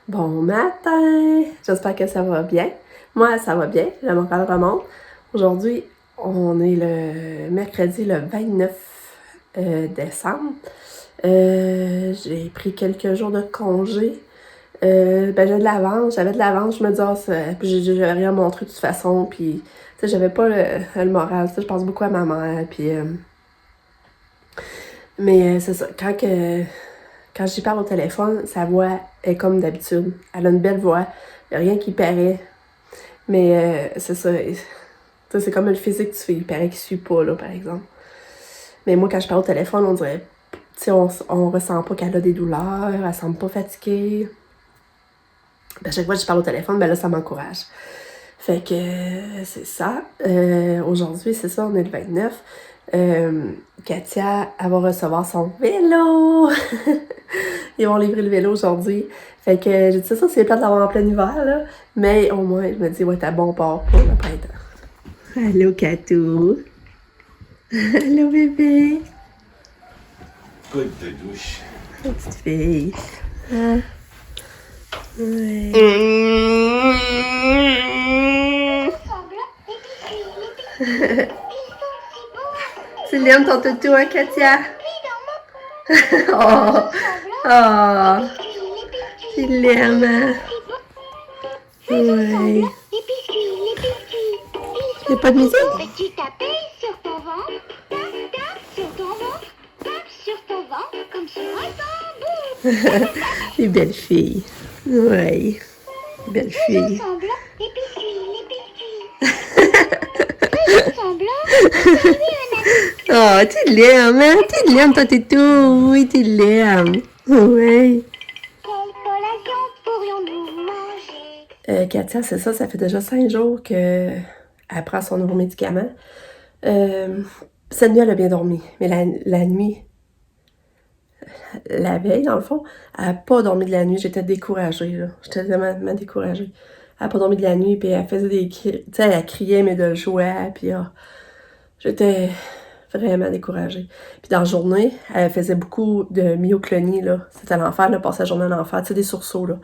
Bon matin! J'espère que ça va bien. Moi, ça va bien. La morale remonte. Aujourd'hui, on est le mercredi le 29 décembre. J'ai pris quelques jours de congé. J'avais de l'avance. Je me disais, puis j'avais rien montré de toute façon. Puis, tu sais, j'avais pas le moral. Je pense beaucoup à ma mère. Puis, mais c'est ça. Quand j'y parle au téléphone, sa voix est comme d'habitude. Elle a une belle voix. Il n'y a rien qui paraît. Mais c'est ça. C'est comme le physique du fait. Il paraît qu'il ne suit pas, là, par exemple. Mais moi, quand je parle au téléphone, on dirait... Tu sais, on ressent pas qu'elle a des douleurs. Elle semble pas fatiguée. À chaque fois que je parle au téléphone, là, ça m'encourage. Fait que c'est ça. Aujourd'hui, c'est ça, on est le 29. Katia, elle va recevoir son vélo! Ils vont livrer le vélo aujourd'hui. Fait que j'ai dit ça, c'est plate d'avoir en plein hiver, là. Mais au moins, je me dis, ouais, t'as bon port pour le printemps. Allô, Katou. Allô, bébé. Côte de douche. Petite fille. Ah. Ouais. Tu l'aimes ton toutou, hein, Katia? Oh! Oh! Tu l'aimes, hein? Ouais. Y'a pas de musique? Tu tapais sur ton ventre, tape sur ton ventre, tape sur ton ventre comme sur un tambour. Les belles filles. Ouais. Belle fille. Semblant, et puis Fais semblant, salut un ami. Oh, tu l'aimes, hein? Tu l'aimes, toi, tout. Oui, tu l'aimes. Oui. Quelle collation pourrions-nous manger? Katia, c'est ça, ça fait déjà 5 jours qu'elle prend son nouveau médicament. Cette nuit, elle a bien dormi. Mais la nuit, la veille, dans le fond, elle n'a pas dormi de la nuit. J'étais découragée, là. J'étais vraiment découragée. Elle n'a pas dormi de la nuit, puis elle faisait des cris. Tu sais, elle criait, mais de joie, puis j'étais vraiment découragée. Puis dans la journée, elle faisait beaucoup de myoclonie, là. C'était l'enfer, là, passer la journée en enfer, tu sais, des sursauts, là.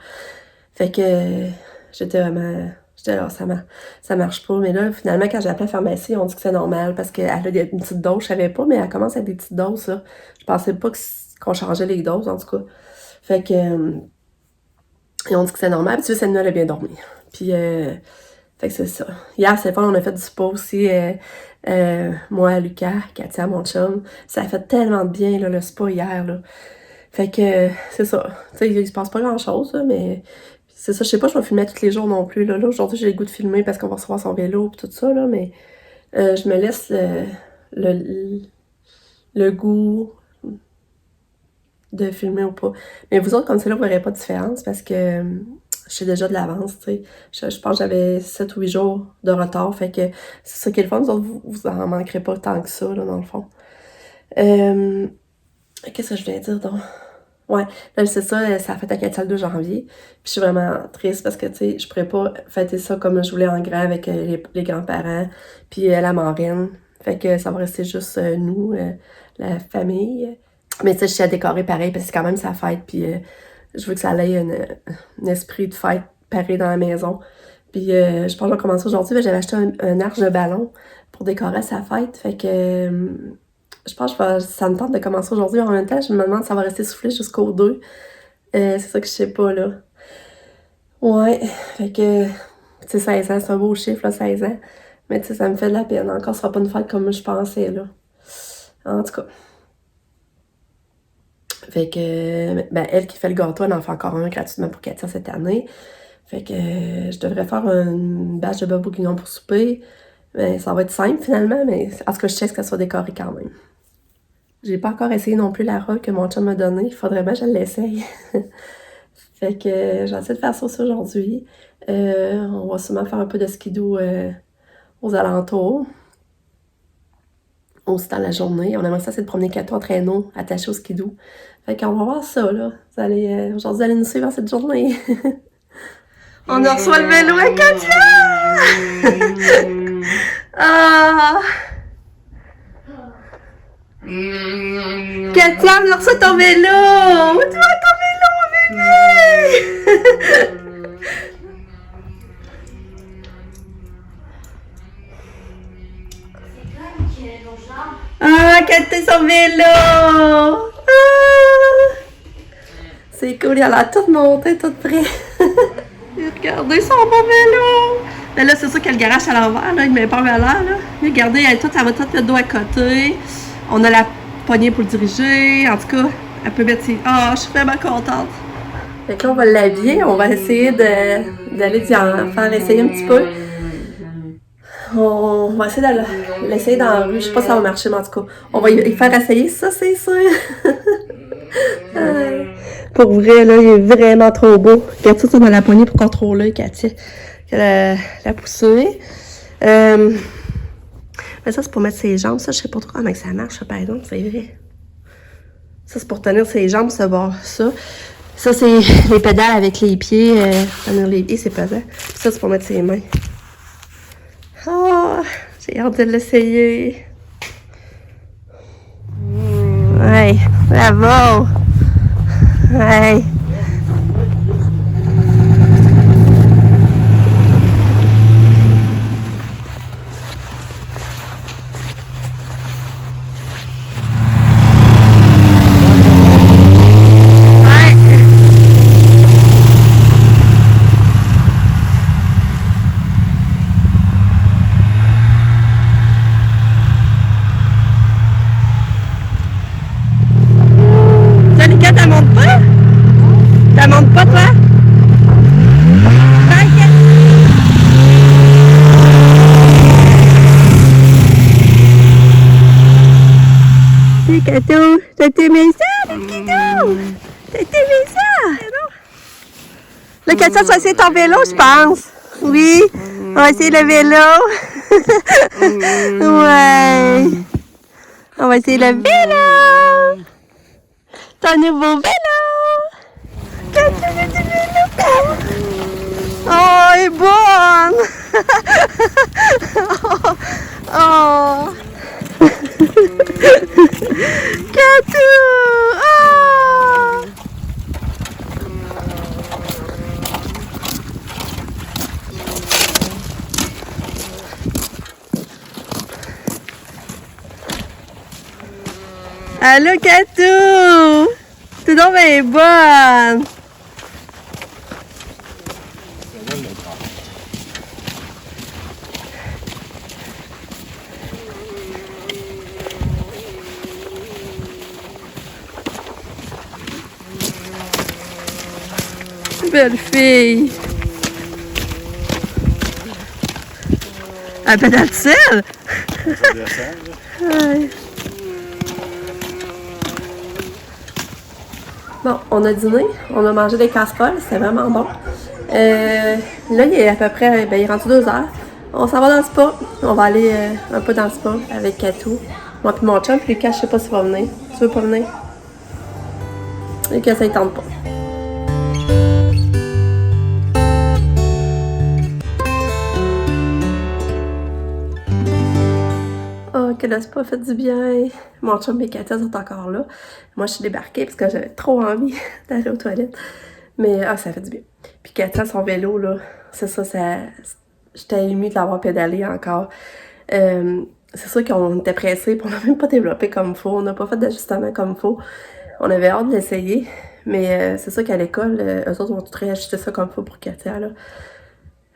Fait que j'étais vraiment... J'étais là, ça marche pas. Mais là, finalement, quand j'ai appelé la pharmacie, on dit que c'est normal parce qu'elle a une petite dose, je savais pas, mais elle commence avec des petites doses, ça. Je pensais pas qu'on changeait les doses, en tout cas. Fait que... ils ont dit que c'est normal. Puis tu sais, cette nuit, elle a bien dormi. Puis, fait que c'est ça. Hier, c'est fun, on a fait du spa aussi. Moi, Lucas, Katia, mon chum. Ça a fait tellement de bien, là, le spa hier, là. Fait que, c'est ça. Tu sais, il se passe pas grand-chose, là, mais... C'est ça, je sais pas, je vais filmer tous les jours non plus, là. Là, aujourd'hui, j'ai le goût de filmer parce qu'on va recevoir son vélo et tout ça, là, mais... je me laisse le goût de filmer ou pas. Mais vous autres, comme ça, là, vous verrez pas de différence parce que... je sais déjà de l'avance, tu sais. Je pense que j'avais 7 ou 8 jours de retard, fait que c'est ça qui est le fun, vous autres, vous en manquerez pas tant que ça, là, dans le fond. Qu'est-ce que je viens dire, donc? Ouais, là, c'est ça, ça a fait à Katia le 2 janvier, puis je suis vraiment triste parce que, tu sais, je pourrais pas fêter ça comme je voulais en grand avec les grands-parents, puis la marraine, fait que ça va rester juste nous, la famille. Mais tu sais, je suis à décorer pareil, parce que c'est quand même sa fête, puis... je veux que ça ait un esprit de fête pareil dans la maison. Puis je pense que je vais commencer aujourd'hui. J'avais acheté un arche de ballon pour décorer sa fête. Fait que je pense que ça me tente de commencer aujourd'hui. En même temps, je me demande si ça va rester soufflé jusqu'au 2. C'est ça que je sais pas, là. Ouais, fait que, tu sais, 16 ans, c'est un beau chiffre, là, 16 ans. Mais tu sais, ça me fait de la peine. Encore, ce sera pas une fête comme je pensais, là. En tout cas. Fait que, ben, elle qui fait le gâteau, elle en fait encore un gratuitement pour Katia cette année. Fait que je devrais faire une bâche de bœuf bourguignon pour souper. Ben, ça va être simple finalement, mais en tout cas, je sais que ça soit décoré quand même. J'ai pas encore essayé non plus la robe que mon chum m'a donnée. Il faudrait bien que je l'essaye. Fait que j'ai essayé de faire ça aussi aujourd'hui. On va sûrement faire un peu de skidoo aux alentours. Aussi dans la journée. On aimerait ça, c'est de promener Kato en traîneau attaché au skidoo. Fait qu'on va voir ça, là. Vous allez, aujourd'hui, vous allez nous suivre cette journée. On a reçu le vélo à Katia! Ah! Katia, on a reçu ton vélo! Où tu vas ton vélo, bébé? Ah, Cathy, son vélo! Ah! C'est cool, il a l'air tout monté, tout prêt. Regardez son beau vélo! Mais là, c'est sûr qu'il y a le garage à l'envers, là, il met pas à l'air, là. Mais regardez, ça va tout le dos à côté. On a la poignée pour le diriger. En tout cas, elle peut mettre ses... Ah, je suis vraiment contente. Fait que là, on va l'habiller. On va essayer d'aller en faire essayer un petit peu. On va essayer de l'essayer dans la rue. Je sais pas si ça va marcher, mais en tout cas, on va y faire essayer ça, c'est sûr. Pour vrai, là, il est vraiment trop beau. Regarde ça dans la poignée pour contrôler, Cathy. La poussée. Mais ça, c'est pour mettre ses jambes. Ça, je sais pas trop comment ça marche, par exemple, c'est vrai. Ça, c'est pour tenir ses jambes, ça va. Ça, c'est les pédales avec les pieds. Tenir les pieds, c'est pesant. Ça, c'est pour mettre ses mains. Oh, j'ai hâte de l'essayer. Ouais, bravo. Ouais. Cato, t'as aimé ça, le Cato? T'as aimé ça? Le Cato, tu vas essayer ton vélo, je pense. Oui, on va essayer le vélo. Ouais. On va essayer le vélo. Ton nouveau vélo. Cato, j'ai du vélo. Oh, elle est bonne. Oh. Catou! Oh! Allô, Catou! T'es donc bien bonne! Belle fille! Elle pédale seule? Ouais. Bon, on a dîné, on a mangé des casseroles, c'était vraiment bon. Là, il est à peu près, il est rendu 2 heures. On s'en va dans le spa. On va aller un peu dans le spa avec Catou. Moi puis mon chum, puis Lucas, je sais pas s'il va venir. Tu veux pas venir? Lucas, ça ne tente pas. Oh, que le spa fait du bien. Mon chum et Katia sont encore là. Moi, je suis débarquée parce que j'avais trop envie d'aller aux toilettes. Mais, ça fait du bien. Puis Katia, son vélo, là, c'est ça, j'étais émue de l'avoir pédalé encore. C'est sûr qu'on était pressés, puis on n'a même pas développé comme il faut. On n'a pas fait d'ajustement comme il faut. On avait hâte de l'essayer. Mais c'est sûr qu'à l'école, eux autres vont tout réajuster ça comme il faut pour Katia, là.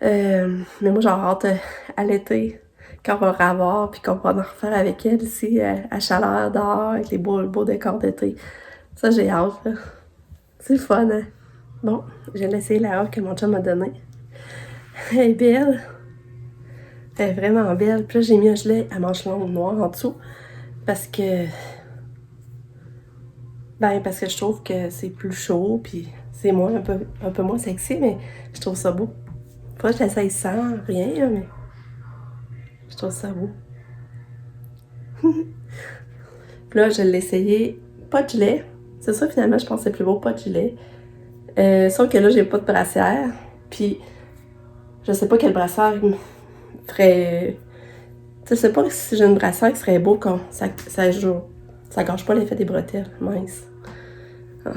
Mais moi, j'ai hâte à l'été, quand on va le revoir, puis qu'on va en refaire avec elle ici, à chaleur dehors, avec les beaux décors d'été. Ça, j'ai hâte, là. C'est fun, hein? Bon, j'ai laissé la robe que mon chum m'a donnée. Elle est belle. Elle est vraiment belle. Puis là, j'ai mis un gilet à manches longues noires en dessous, parce que... parce que je trouve que c'est plus chaud, puis c'est un peu moins sexy, mais je trouve ça beau. Faut que je l'essaye sans rien, mais je trouve ça beau. Puis là, je l'ai essayé, pas de gilet. C'est ça, finalement, je pense que c'est plus beau, pas de gilet. Sauf que là, j'ai pas de brassière. Puis, je sais pas quelle brassière me ferait... Je sais pas si j'ai une brassière qui serait beau quand ça joue. Ça gâche pas l'effet des bretelles, mince. Ouais.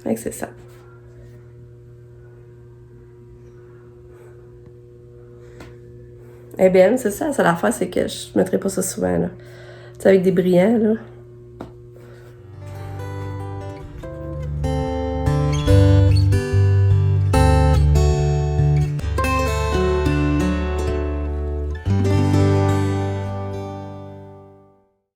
Fait que c'est ça. Elle est belle, c'est ça. La seule affaire, c'est que je mettrais pas ça souvent, là. Tu sais, avec des brillants, là.